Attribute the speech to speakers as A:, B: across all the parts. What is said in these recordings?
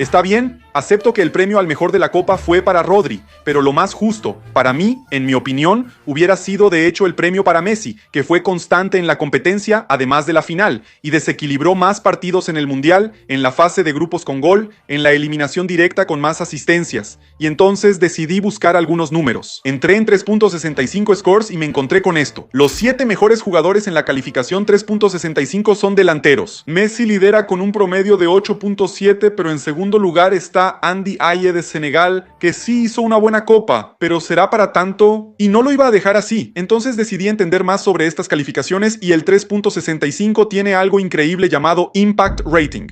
A: Está bien, acepto que el premio al mejor de la Copa fue para Rodri, pero lo más justo, para mí, en mi opinión, hubiera sido de hecho el premio para Messi, que fue constante en la competencia, además de la final, y desequilibró más partidos en el Mundial, en la fase de grupos con gol, en la eliminación directa con más asistencias, y entonces decidí buscar algunos números. Entré en 3.65 scores y me encontré con esto. Los 7 mejores jugadores en la calificación 3.65 son delanteros. Messi lidera con un promedio de 8.7, pero en segundo lugar está Andy Aye de Senegal, que sí hizo una buena copa, pero ¿será para tanto? Y no lo iba a dejar así, entonces decidí entender más sobre estas calificaciones y el 3.65 tiene algo increíble llamado Impact Rating.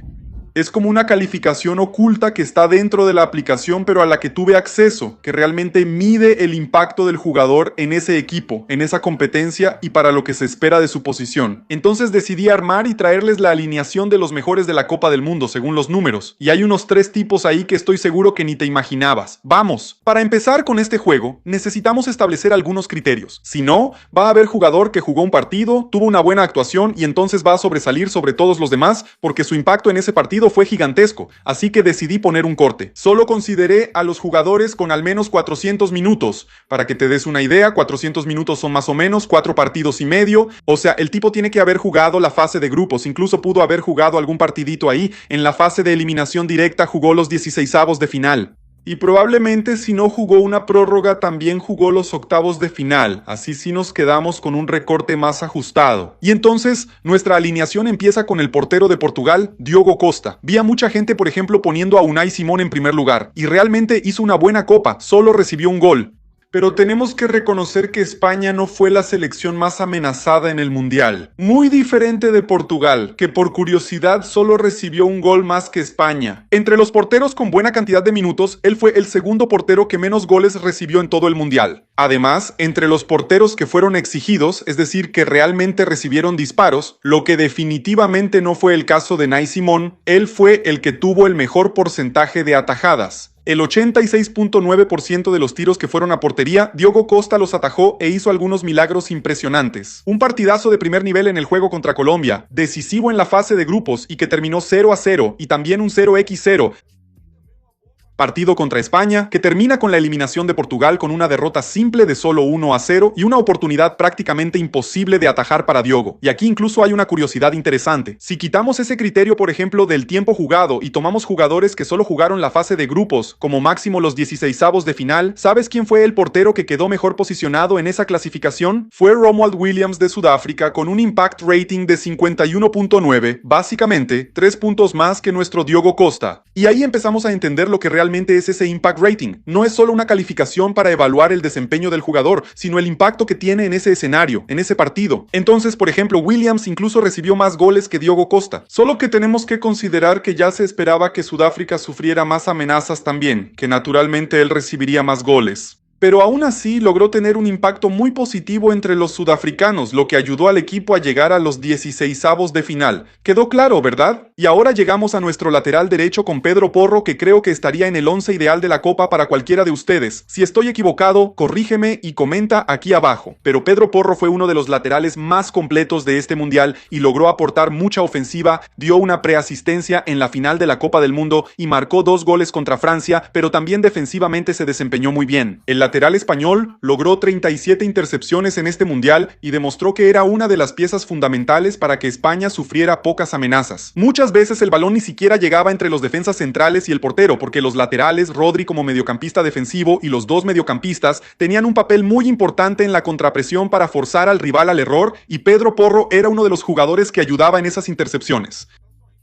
A: Es como una calificación oculta que está dentro de la aplicación pero a la que tuve acceso, que realmente mide el impacto del jugador en ese equipo, en esa competencia y para lo que se espera de su posición. Entonces decidí armar y traerles la alineación de los mejores de la Copa del Mundo según los números. Y hay unos 3 tipos ahí que estoy seguro que ni te imaginabas. ¡Vamos! Para empezar con este juego, necesitamos establecer algunos criterios. Si no, va a haber jugador que jugó un partido, tuvo una buena actuación y entonces va a sobresalir sobre todos los demás porque su impacto en ese partido fue gigantesco, así que decidí poner un corte. Solo consideré a los jugadores con al menos 400 minutos. Para que te des una idea, 400 minutos son más o menos 4 partidos y medio. O sea, el tipo tiene que haber jugado la fase de grupos, incluso pudo haber jugado algún partidito ahí. En la fase de eliminación directa jugó los 16avos de final. Y probablemente si no jugó una prórroga también jugó los octavos de final, así sí nos quedamos con un recorte más ajustado. Y entonces nuestra alineación empieza con el portero de Portugal, Diogo Costa. Vi a mucha gente por ejemplo poniendo a Unai Simón en primer lugar, y realmente hizo una buena copa, solo recibió un gol. Pero tenemos que reconocer que España no fue la selección más amenazada en el Mundial. Muy diferente de Portugal, que por curiosidad solo recibió un gol más que España. Entre los porteros con buena cantidad de minutos, él fue el segundo portero que menos goles recibió en todo el Mundial. Además, entre los porteros que fueron exigidos, es decir, que realmente recibieron disparos, lo que definitivamente no fue el caso de Unai Simón, él fue el que tuvo el mejor porcentaje de atajadas. El 86.9% de los tiros que fueron a portería, Diogo Costa los atajó e hizo algunos milagros impresionantes. Un partidazo de primer nivel en el juego contra Colombia, decisivo en la fase de grupos y que terminó 0-0 y también un 0-0. Partido contra España, que termina con la eliminación de Portugal con una derrota simple de solo 1-0 y una oportunidad prácticamente imposible de atajar para Diogo. Y aquí incluso hay una curiosidad interesante. Si quitamos ese criterio, por ejemplo, del tiempo jugado y tomamos jugadores que solo jugaron la fase de grupos, como máximo los 16avos de final, ¿sabes quién fue el portero que quedó mejor posicionado en esa clasificación? Fue Ronald Williams de Sudáfrica con un impact rating de 51.9, básicamente 3 puntos más que nuestro Diogo Costa. Y ahí empezamos a entender lo que realmente es ese impact rating. No es solo una calificación para evaluar el desempeño del jugador, sino el impacto que tiene en ese escenario, en ese partido. Entonces, por ejemplo, Williams incluso recibió más goles que Diogo Costa. Solo que tenemos que considerar que ya se esperaba que Sudáfrica sufriera más amenazas también, que naturalmente él recibiría más goles. Pero aún así logró tener un impacto muy positivo entre los sudafricanos, lo que ayudó al equipo a llegar a los 16avos de final. Quedó claro, ¿verdad? Y ahora llegamos a nuestro lateral derecho con Pedro Porro, que creo que estaría en el 11 ideal de la Copa para cualquiera de ustedes. Si estoy equivocado, corrígeme y comenta aquí abajo. Pero Pedro Porro fue uno de los laterales más completos de este mundial y logró aportar mucha ofensiva, dio una preasistencia en la final de la Copa del Mundo y marcó 2 goles contra Francia, pero también defensivamente se desempeñó muy bien. El lateral español logró 37 intercepciones en este mundial y demostró que era una de las piezas fundamentales para que España sufriera pocas amenazas. Muchas veces el balón ni siquiera llegaba entre los defensas centrales y el portero, porque los laterales, Rodri como mediocampista defensivo y los 2 mediocampistas tenían un papel muy importante en la contrapresión para forzar al rival al error, y Pedro Porro era uno de los jugadores que ayudaba en esas intercepciones.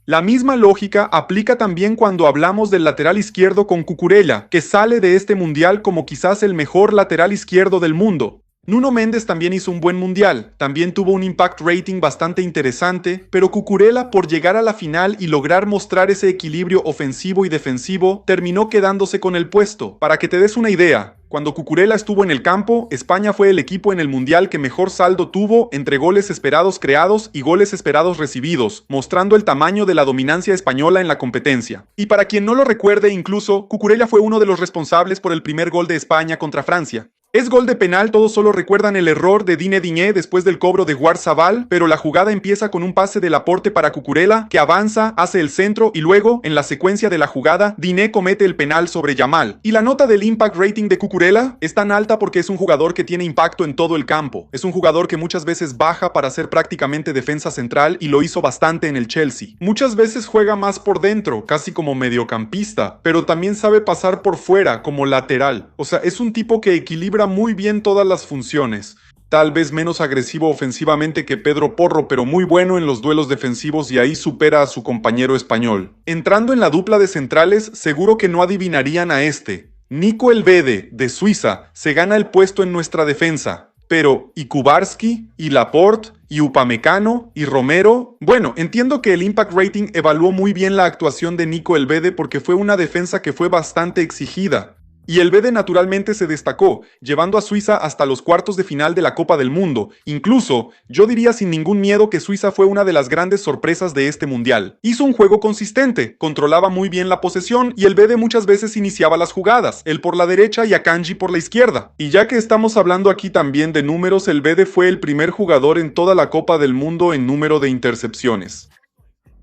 A: La misma lógica aplica también cuando hablamos del lateral izquierdo con Cucurella, que sale de este mundial como quizás el mejor lateral izquierdo del mundo. Nuno Méndez también hizo un buen mundial, también tuvo un impact rating bastante interesante, pero Cucurella, por llegar a la final y lograr mostrar ese equilibrio ofensivo y defensivo, terminó quedándose con el puesto. Para que te des una idea, cuando Cucurella estuvo en el campo, España fue el equipo en el mundial que mejor saldo tuvo entre goles esperados creados y goles esperados recibidos, mostrando el tamaño de la dominancia española en la competencia. Y para quien no lo recuerde, incluso, Cucurella fue uno de los responsables por el primer gol de España contra Francia. Es gol de penal, todos solo recuerdan el error de Dine Digne después del cobro de Guarzabal, pero la jugada empieza con un pase de Laporte para Cucurella, que avanza, hace el centro y luego, en la secuencia de la jugada, Digne comete el penal sobre Yamal. Y la nota del impact rating de Cucurella es tan alta porque es un jugador que tiene impacto en todo el campo. Es un jugador que muchas veces baja para ser prácticamente defensa central y lo hizo bastante en el Chelsea. Muchas veces juega más por dentro, casi como mediocampista, pero también sabe pasar por fuera como lateral. O sea, es un tipo que equilibra muy bien todas las funciones. Tal vez menos agresivo ofensivamente que Pedro Porro, pero muy bueno en los duelos defensivos y ahí supera a su compañero español. Entrando en la dupla de centrales, seguro que no adivinarían a este. Nico Elvede, de Suiza, se gana el puesto en nuestra defensa. Pero, ¿y Kubarski? ¿Y Laporte? ¿Y Upamecano? ¿Y Romero? Bueno, entiendo que el Impact Rating evaluó muy bien la actuación de Nico Elvede porque fue una defensa que fue bastante exigida. Y Elvede naturalmente se destacó, llevando a Suiza hasta los cuartos de final de la Copa del Mundo. Incluso, yo diría sin ningún miedo que Suiza fue una de las grandes sorpresas de este mundial. Hizo un juego consistente, controlaba muy bien la posesión y Elvede muchas veces iniciaba las jugadas, él por la derecha y Akanji por la izquierda. Y ya que estamos hablando aquí también de números, Elvede fue el primer jugador en toda la Copa del Mundo en número de intercepciones.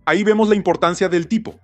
A: Ahí vemos la importancia del tipo.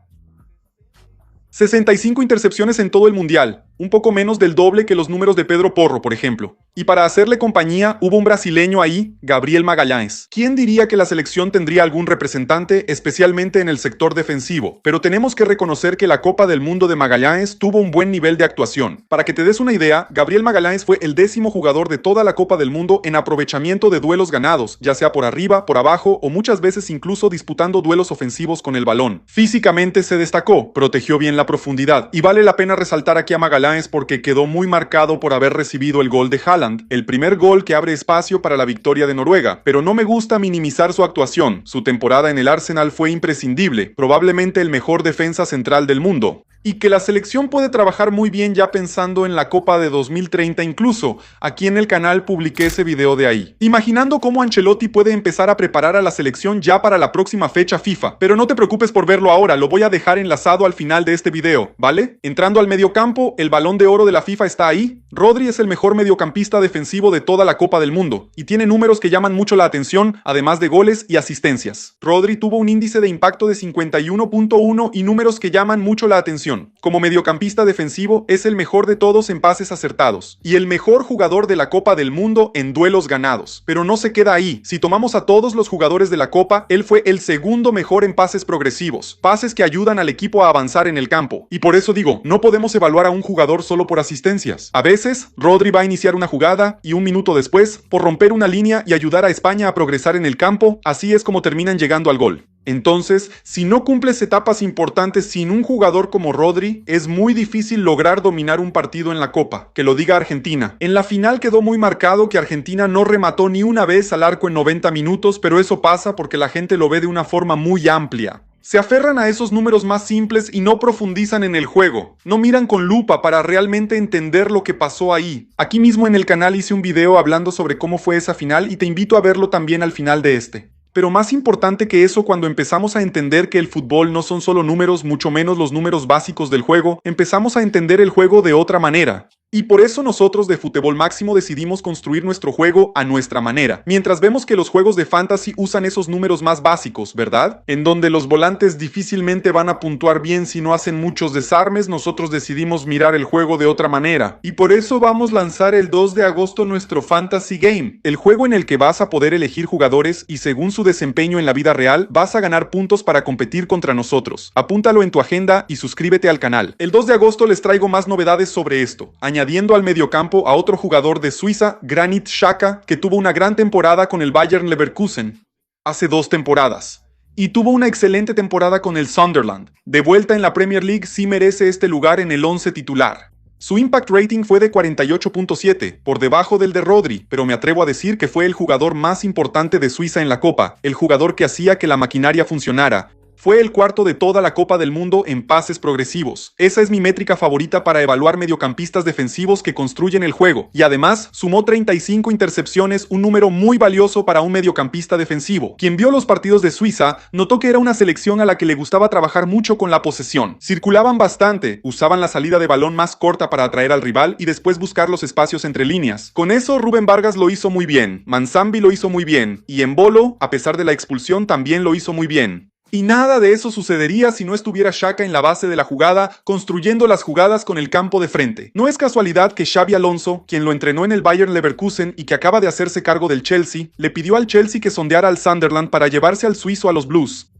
A: 65 intercepciones en todo el mundial, un poco menos del doble que los números de Pedro Porro, por ejemplo. Y para hacerle compañía, hubo un brasileño ahí, Gabriel Magalhães. ¿Quién diría que la selección tendría algún representante, especialmente en el sector defensivo? Pero tenemos que reconocer que la Copa del Mundo de Magalhães tuvo un buen nivel de actuación. Para que te des una idea, Gabriel Magalhães fue el 10º jugador de toda la Copa del Mundo en aprovechamiento de duelos ganados, ya sea por arriba, por abajo o muchas veces incluso disputando duelos ofensivos con el balón. Físicamente se destacó, protegió bien la profundidad, y vale la pena resaltar aquí a Magalhães porque quedó muy marcado por haber recibido el gol de Haaland, el primer gol que abre espacio para la victoria de Noruega, pero no me gusta minimizar su actuación. Su temporada en el Arsenal fue imprescindible, probablemente el mejor defensa central del mundo. Y que la selección puede trabajar muy bien ya pensando en la Copa de 2030 incluso. Aquí en el canal publiqué ese video de ahí. Imaginando cómo Ancelotti puede empezar a preparar a la selección ya para la próxima fecha FIFA. Pero no te preocupes por verlo ahora, lo voy a dejar enlazado al final de este video, ¿vale? Entrando al mediocampo, el Balón de Oro de la FIFA está ahí. Rodri es el mejor mediocampista defensivo de toda la Copa del Mundo. Y tiene números que llaman mucho la atención, además de goles y asistencias. Rodri tuvo un índice de impacto de 51.1 y números que llaman mucho la atención. Como mediocampista defensivo, es el mejor de todos en pases acertados y el mejor jugador de la Copa del Mundo en duelos ganados. Pero no se queda ahí. Si tomamos a todos los jugadores de la Copa, él fue el segundo mejor en pases progresivos, pases que ayudan al equipo a avanzar en el campo. Y por eso digo, no podemos evaluar a un jugador solo por asistencias. A veces, Rodri va a iniciar una jugada y un minuto después, por romper una línea y ayudar a España a progresar en el campo, así es como terminan llegando al gol. Entonces, si no cumples etapas importantes sin un jugador como Rodri, es muy difícil lograr dominar un partido en la Copa, que lo diga Argentina. En la final quedó muy marcado que Argentina no remató ni una vez al arco en 90 minutos, pero eso pasa porque la gente lo ve de una forma muy amplia. Se aferran a esos números más simples y no profundizan en el juego. No miran con lupa para realmente entender lo que pasó ahí. Aquí mismo en el canal hice un video hablando sobre cómo fue esa final y te invito a verlo también al final de este. Pero más importante que eso, cuando empezamos a entender que el fútbol no son solo números, mucho menos los números básicos del juego, empezamos a entender el juego de otra manera. Y por eso nosotros de Futebol Máximo decidimos construir nuestro juego a nuestra manera. Mientras vemos que los juegos de fantasy usan esos números más básicos, ¿verdad? En donde los volantes difícilmente van a puntuar bien si no hacen muchos desarmes, nosotros decidimos mirar el juego de otra manera. Y por eso vamos a lanzar el 2 de agosto nuestro Fantasy Game, el juego en el que vas a poder elegir jugadores y según su desempeño en la vida real, vas a ganar puntos para competir contra nosotros. Apúntalo en tu agenda y suscríbete al canal. El 2 de agosto les traigo más novedades sobre esto, añadiendo al mediocampo a otro jugador de Suiza, Granit Xhaka, que tuvo una gran temporada con el Bayer Leverkusen hace 2 temporadas. Y tuvo una excelente temporada con el Sunderland. De vuelta en la Premier League, sí merece este lugar en el 11 titular. Su impact rating fue de 48.7, por debajo del de Rodri, pero me atrevo a decir que fue el jugador más importante de Suiza en la Copa, el jugador que hacía que la maquinaria funcionara. Fue el cuarto de toda la Copa del Mundo en pases progresivos. Esa es mi métrica favorita para evaluar mediocampistas defensivos que construyen el juego. Y además, sumó 35 intercepciones, un número muy valioso para un mediocampista defensivo. Quien vio los partidos de Suiza, notó que era una selección a la que le gustaba trabajar mucho con la posesión. Circulaban bastante, usaban la salida de balón más corta para atraer al rival y después buscar los espacios entre líneas. Con eso, Rubén Vargas lo hizo muy bien, Manzambi lo hizo muy bien, y Embolo, a pesar de la expulsión, también lo hizo muy bien. Y nada de eso sucedería si no estuviera Xhaka en la base de la jugada, construyendo las jugadas con el campo de frente. No es casualidad que Xabi Alonso, quien lo entrenó en el Bayer Leverkusen y que acaba de hacerse cargo del Chelsea, le pidió al Chelsea que sondeara al Sunderland para llevarse al suizo a los Blues.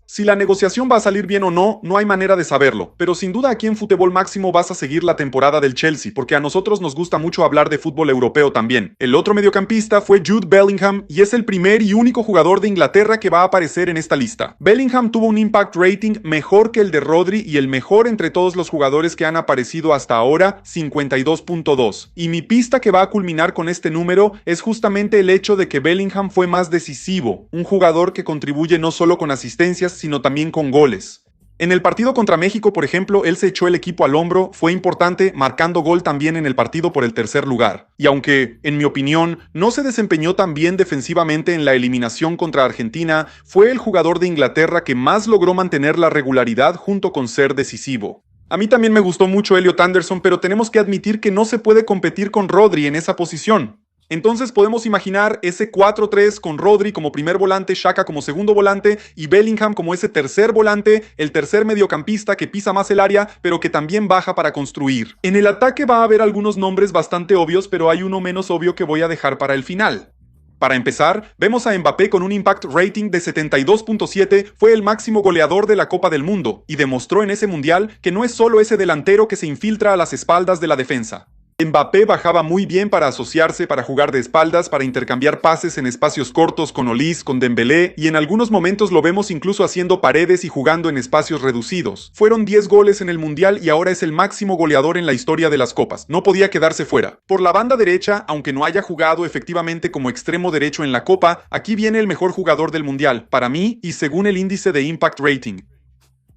A: Si la negociación va a salir bien o no, no hay manera de saberlo, pero sin duda aquí en Fútbol Máximo vas a seguir la temporada del Chelsea, porque a nosotros nos gusta mucho hablar de fútbol europeo también. El otro mediocampista fue Jude Bellingham y es el primer y único jugador de Inglaterra que va a aparecer en esta lista. Bellingham tuvo un impact rating mejor que el de Rodri y el mejor entre todos los jugadores que han aparecido hasta ahora, 52.2. Y mi pista que va a culminar con este número es justamente el hecho de que Bellingham fue más decisivo, un jugador que contribuye no solo con asistencias, sino también con goles. En el partido contra México, por ejemplo, él se echó el equipo al hombro, fue importante, marcando gol también en el partido por el tercer lugar. Y aunque, en mi opinión, no se desempeñó tan bien defensivamente en la eliminación contra Argentina, fue el jugador de Inglaterra que más logró mantener la regularidad junto con ser decisivo. A mí también me gustó mucho Elliot Anderson, pero tenemos que admitir que no se puede competir con Rodri en esa posición. Entonces podemos imaginar ese 4-3 con Rodri como primer volante, Xhaka como segundo volante y Bellingham como ese tercer volante, el tercer mediocampista que pisa más el área, pero que también baja para construir. En el ataque va a haber algunos nombres bastante obvios, pero hay uno menos obvio que voy a dejar para el final. Para empezar, vemos a Mbappé con un impact rating de 72.7, fue el máximo goleador de la Copa del Mundo y demostró en ese mundial que no es solo ese delantero que se infiltra a las espaldas de la defensa. Mbappé bajaba muy bien para asociarse, para jugar de espaldas, para intercambiar pases en espacios cortos con Olise, con Dembélé, y en algunos momentos lo vemos incluso haciendo paredes y jugando en espacios reducidos. Fueron 10 goles en el Mundial y ahora es el máximo goleador en la historia de las copas. No podía quedarse fuera. Por la banda derecha, aunque no haya jugado efectivamente como extremo derecho en la Copa, aquí viene el mejor jugador del Mundial, para mí y según el índice de Impact Rating.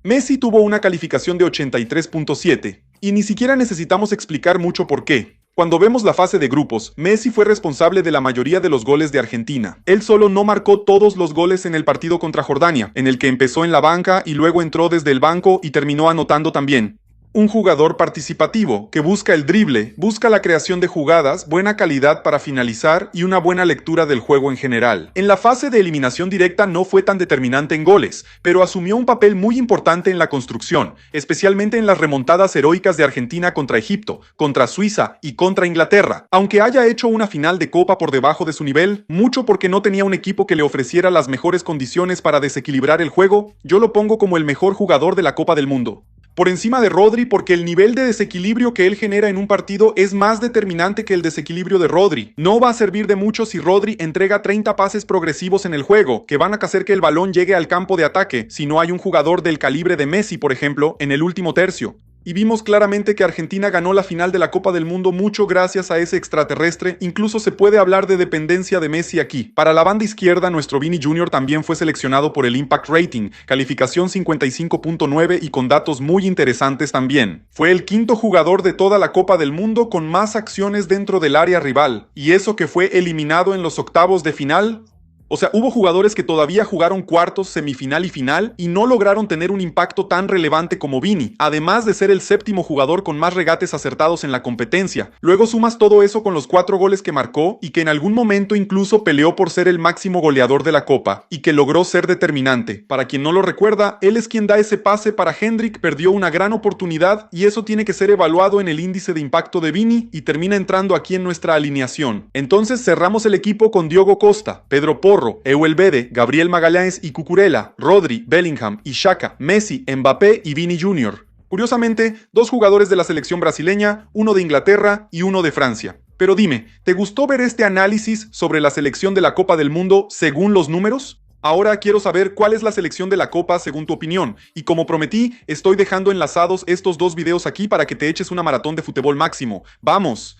A: Messi tuvo una calificación de 83.7. Y ni siquiera necesitamos explicar mucho por qué. Cuando vemos la fase de grupos, Messi fue responsable de la mayoría de los goles de Argentina. Él solo no marcó todos los goles en el partido contra Jordania, en el que empezó en la banca y luego entró desde el banco y terminó anotando también. Un jugador participativo, que busca el drible, busca la creación de jugadas, buena calidad para finalizar y una buena lectura del juego en general. En la fase de eliminación directa no fue tan determinante en goles, pero asumió un papel muy importante en la construcción, especialmente en las remontadas heroicas de Argentina contra Egipto, contra Suiza y contra Inglaterra. Aunque haya hecho una final de Copa por debajo de su nivel, mucho porque no tenía un equipo que le ofreciera las mejores condiciones para desequilibrar el juego, yo lo pongo como el mejor jugador de la Copa del Mundo. Por encima de Rodri porque el nivel de desequilibrio que él genera en un partido es más determinante que el desequilibrio de Rodri. No va a servir de mucho si Rodri entrega 30 pases progresivos en el juego, que van a hacer que el balón llegue al campo de ataque, si no hay un jugador del calibre de Messi, por ejemplo, en el último tercio. Y vimos claramente que Argentina ganó la final de la Copa del Mundo mucho gracias a ese extraterrestre, incluso se puede hablar de dependencia de Messi aquí. Para la banda izquierda, nuestro Vini Jr. también fue seleccionado por el Impact Rating, calificación 55.9 y con datos muy interesantes también. Fue el quinto jugador de toda la Copa del Mundo con más acciones dentro del área rival, y eso que fue eliminado en los octavos de final. O sea, hubo jugadores que todavía jugaron cuartos, semifinal y final y no lograron tener un impacto tan relevante como Vini, además de ser el séptimo jugador con más regates acertados en la competencia. Luego sumas todo eso con los 4 goles que marcó y que en algún momento incluso peleó por ser el máximo goleador de la Copa y que logró ser determinante. Para quien no lo recuerda, él es quien da ese pase para Hendrik, perdió una gran oportunidad y eso tiene que ser evaluado en el índice de impacto de Vini y termina entrando aquí en nuestra alineación. Entonces cerramos el equipo con Diogo Costa, Pedro Porro, Euelbede, Gabriel Magallanes y Cucurella, Rodri, Bellingham y Xhaka, Messi, Mbappé y Vini Jr. Curiosamente, 2 jugadores de la selección brasileña, uno de Inglaterra y uno de Francia. Pero dime, ¿te gustó ver este análisis sobre la selección de la Copa del Mundo según los números? Ahora quiero saber cuál es la selección de la Copa según tu opinión, y como prometí, estoy dejando enlazados estos 2 videos aquí para que te eches una maratón de Fútbol Máximo. ¡Vamos!